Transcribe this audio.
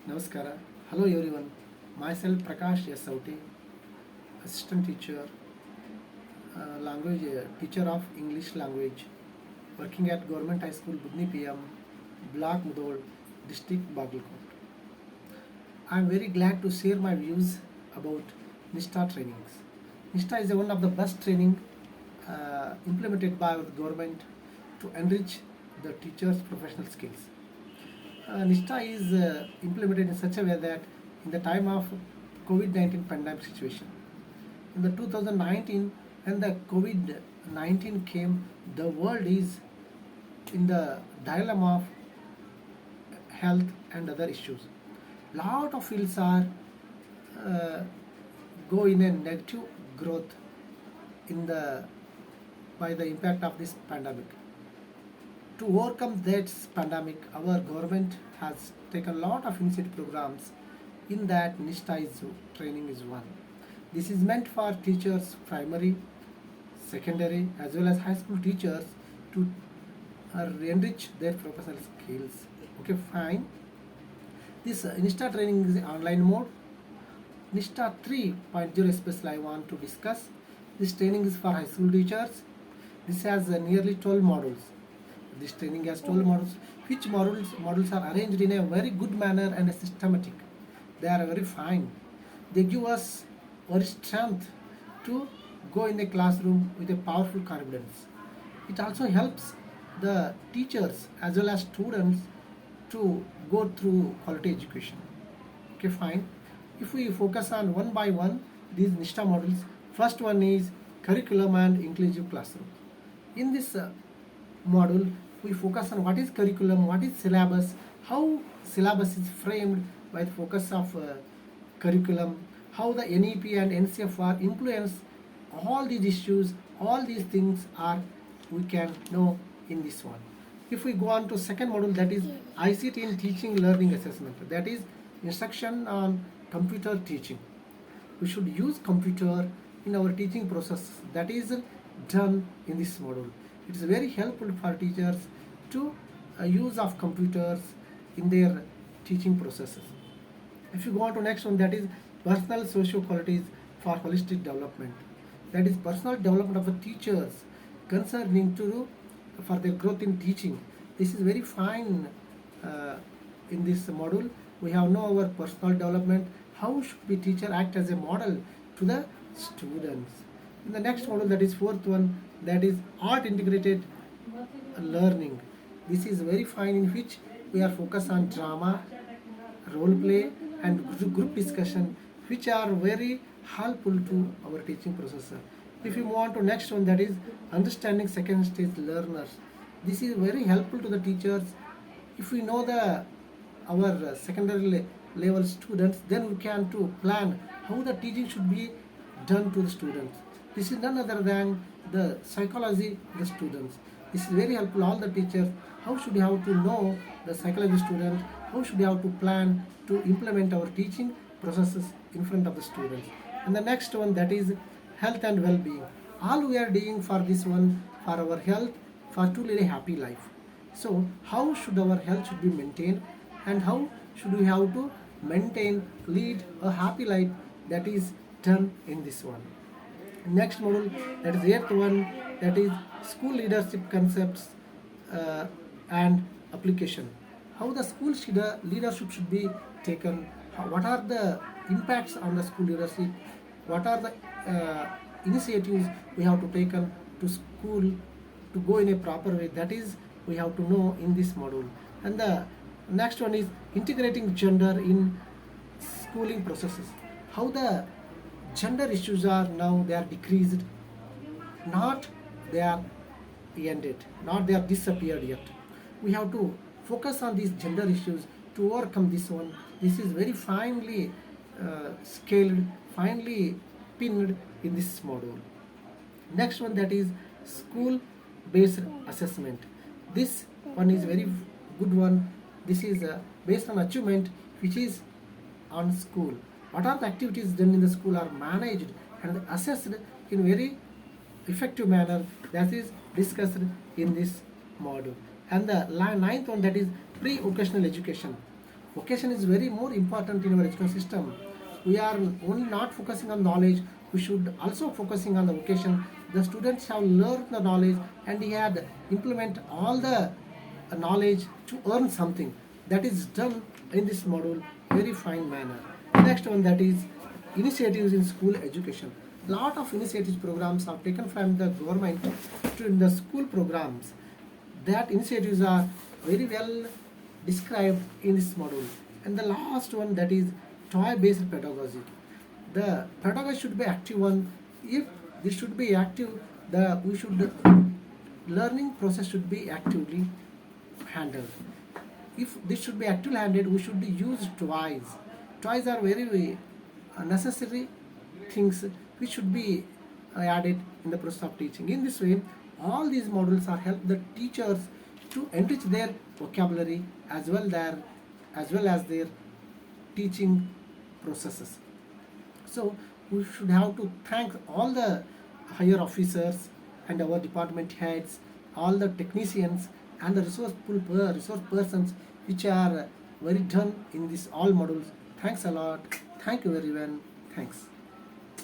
Namaskara. Hello everyone. Myself Prakash S. Sauti, assistant teacher, language teacher of English language, working at Government High School, Budni PM, Block Mudol, District Bagalkot. I am very glad to share my views about NISHTHA trainings. NISHTHA is one of the best training implemented by our government to enrich the teachers' professional skills. NISHTHA is implemented in such a way that in the time of COVID-19 pandemic situation, in the 2019 when the COVID-19 came, the world is in the dilemma of health and other issues. Lot of fields are go in a negative growth in the by the impact of this pandemic. To overcome that pandemic, our government has taken a lot of initiative programs. In that, NISHTHA training is one. This is meant for teachers, primary, secondary, as well as high school teachers to enrich their professional skills. Okay, fine. This NISHTHA training is online mode. NISHTHA 3.0 especially I want to discuss. This training is for high school teachers. This has nearly 12 modules. This training has 12 modules, which modules are arranged in a very good manner and systematic. They are very fine. They give us our strength to go in the classroom with a powerful confidence. It also helps the teachers as well as students to go through quality education. Okay, fine. If we focus on one by one these NISHTHA modules, first one is curriculum and inclusive classroom. In this module, we focus on what is curriculum, what is syllabus, how syllabus is framed by the focus of curriculum, how the NEP and NCFR influence all these issues, all these things are we can know in this one. If we go on to second module, that is ICT in teaching learning assessment, that is instruction on computer teaching. We should use computer in our teaching process. That is done in this module. It is very helpful for teachers to use of computers in their teaching processes. If you go on to next one, that is personal social qualities for holistic development. That is personal development of the teachers concerning to for their growth in teaching. This is very fine in this module. We have know our personal development. How should the teacher act as a model to the students? In the next module, that is fourth one, that is art integrated learning. This is very fine, in which we are focused on drama, role play and group discussion, which are very helpful to our teaching process. If you move on to next one, that is understanding second stage learners. This is very helpful to the teachers. If we know our secondary level students, then we can to plan how the teaching should be done to the students. This is none other than the psychology of the students. This is very helpful all the teachers. How should you have to know the psychology of the students? How should you have to plan to implement our teaching processes in front of the students? And the next one, that is health and well-being. All we are doing for this one, for our health, for to lead a happy life. So how should our health should be maintained, and how should we have to maintain, lead a happy life, that is done in this one. Next module, that is eighth one, that is school leadership concepts and application. How the school leadership should be taken, what are the impacts on the school leadership, what are the initiatives we have to take to school to go in a proper way, that is we have to know in this module. And the next one is integrating gender in schooling processes. How the gender issues are now, they are decreased, not they are ended, not they are disappeared yet. We have to focus on these gender issues to overcome this one. This is very finely scaled, finely pinned in this module. Next one, that is school based assessment. This one is very good one. This is based on achievement, which is on school. What are the activities done in the school are managed and assessed in very effective manner, that is discussed in this module. And the ninth one, that is pre-vocational education. Vocation is very more important in our education system. We are only not focusing on knowledge, we should also focusing on the vocation. The students have learned the knowledge and he had implement all the knowledge to earn something. That is done in this module very fine manner. Next one, that is initiatives in school education. Lot of initiatives programs are taken from the government to in the school programs. That initiatives are very well described in this module. And the last one, that is toy based pedagogy. The pedagogy should be active one. If this should be active, the we should learning process should be actively handled. If this should be actively handled, we should use toys. Toys are very necessary things which should be added in the process of teaching. In this way, all these modules are help the teachers to enrich their vocabulary as well as their teaching processes. So we should have to thank all the higher officers and our department heads, all the technicians and the resource persons which are very done in this all modules. Thanks a lot. Thank you everyone. Thanks.